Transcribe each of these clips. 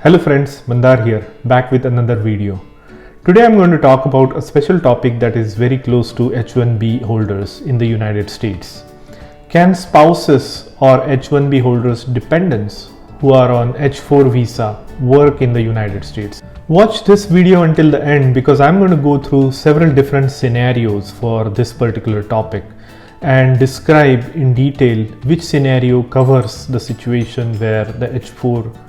Hello friends, Mandar here, back with another video. Today I'm going to talk about a special topic that is very close to H-1B holders in the United States. Can spouses or H-1B holders' dependents who are on H-4 visa work in the United States? Watch this video until the end because I'm going to go through several different scenarios for this particular topic and describe in detail which scenario covers the situation where the H-4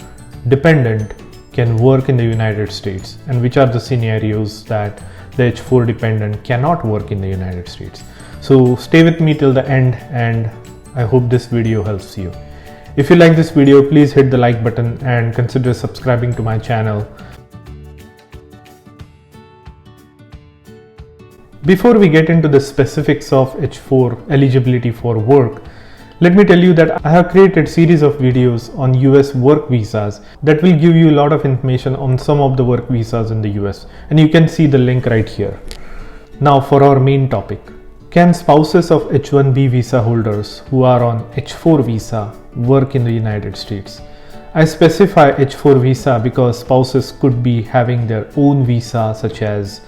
dependent can work in the United States and which are the scenarios that the H-4 dependent cannot work in the United States. So stay with me till the end and I hope this video helps you. If you like this video, please hit the like button and consider subscribing to my channel. Before we get into the specifics of H-4 eligibility for work, let me tell you that I have created series of videos on US work visas that will give you a lot of information on some of the work visas in the US, and you can see the link right here. Now for our main topic. Can spouses of H-1B visa holders who are on H-4 visa work in the United States? I specify H-4 visa because spouses could be having their own visa such as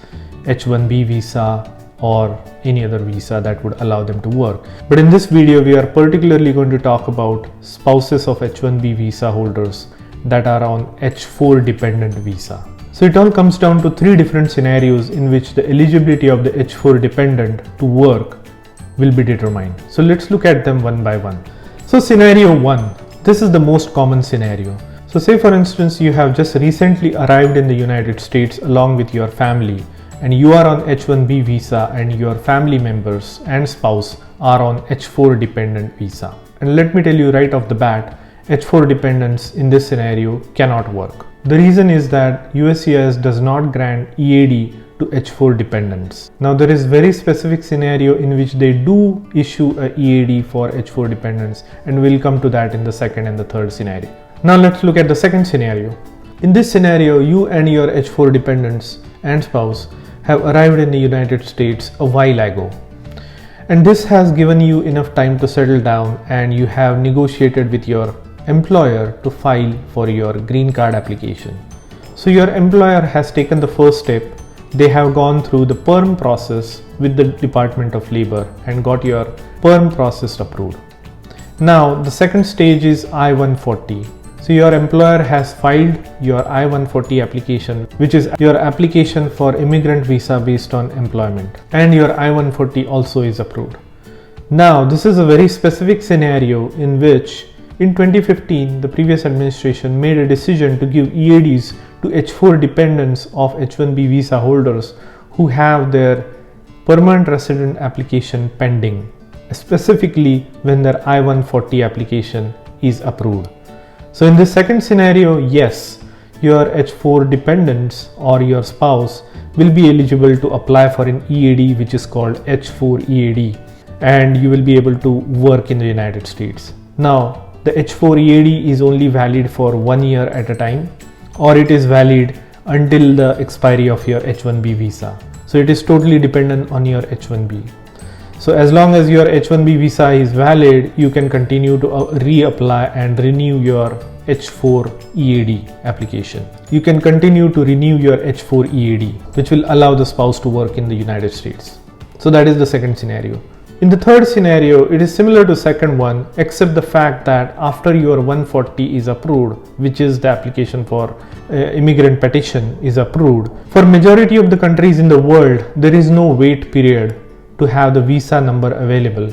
H-1B visa or any other visa that would allow them to work. But in this video, we are particularly going to talk about spouses of H-1B visa holders that are on H-4 dependent visa. So it all comes down to three different scenarios in which the eligibility of the H-4 dependent to work will be determined. So let's look at them one by one. So scenario one, this is the most common scenario. So say for instance, you have just recently arrived in the United States along with your family, and you are on H-1B visa and your family members and spouse are on H-4 dependent visa. And let me tell you right off the bat, H-4 dependents in this scenario cannot work. The reason is that USCIS does not grant EAD to H-4 dependents. Now there is very specific scenario in which they do issue a EAD for H-4 dependents, and we'll come to that in the second and the third scenario. Now let's look at the second scenario. In this scenario, you and your H-4 dependents and spouse have arrived in the United States a while ago, and this has given you enough time to settle down and you have negotiated with your employer to file for your green card application. So your employer has taken the first step. They have gone through the PERM process with the Department of Labor and got your PERM process approved. Now the second stage is I-140. So your employer has filed your I-140 application, which is your application for immigrant visa based on employment, and your I-140 also is approved. Now this is a very specific scenario in which in 2015 the previous administration made a decision to give EADs to H-4 dependents of H-1B visa holders who have their permanent resident application pending, specifically when their I-140 application is approved. So in this second scenario, yes, your H-4 dependents or your spouse will be eligible to apply for an EAD which is called H-4 EAD, and you will be able to work in the United States. Now the H-4 EAD is only valid for 1 year at a time, or it is valid until the expiry of your H-1B visa. So it is totally dependent on your H-1B. So as long as your H-1B visa is valid, you can continue to reapply and renew your H-4 EAD application. You can continue to renew your H-4 EAD, which will allow the spouse to work in the United States. So that is the second scenario. In the third scenario, it is similar to second one, except the fact that after your 140 is approved, which is the application for immigrant petition is approved, for majority of the countries in the world, there is no wait period to have the visa number available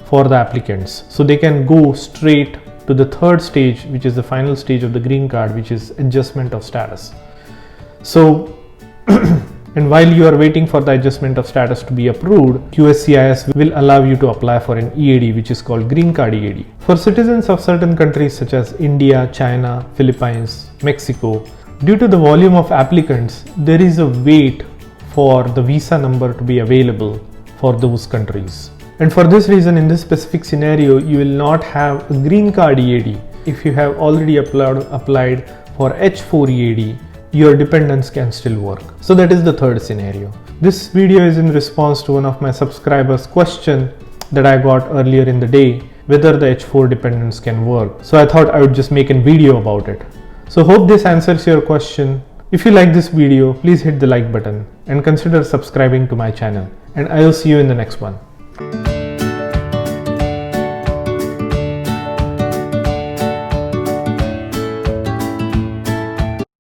for the applicants. So they can go straight to the third stage, which is the final stage of the green card, which is adjustment of status. So and while you are waiting for the adjustment of status to be approved, USCIS will allow you to apply for an EAD, which is called green card EAD. For citizens of certain countries such as India, China, Philippines, Mexico, due to the volume of applicants, there is a wait for the visa number to be available for those countries. And for this reason, in this specific scenario, you will not have a green card EAD. If you have already applied for H-4 EAD, your dependents can still work. So that is the third scenario. This video is in response to one of my subscribers' question that I got earlier in the day, whether the H-4 dependents can work. So I thought I would just make a video about it. So hope this answers your question. If you like this video, please hit the like button and consider subscribing to my channel, and I will see you in the next one.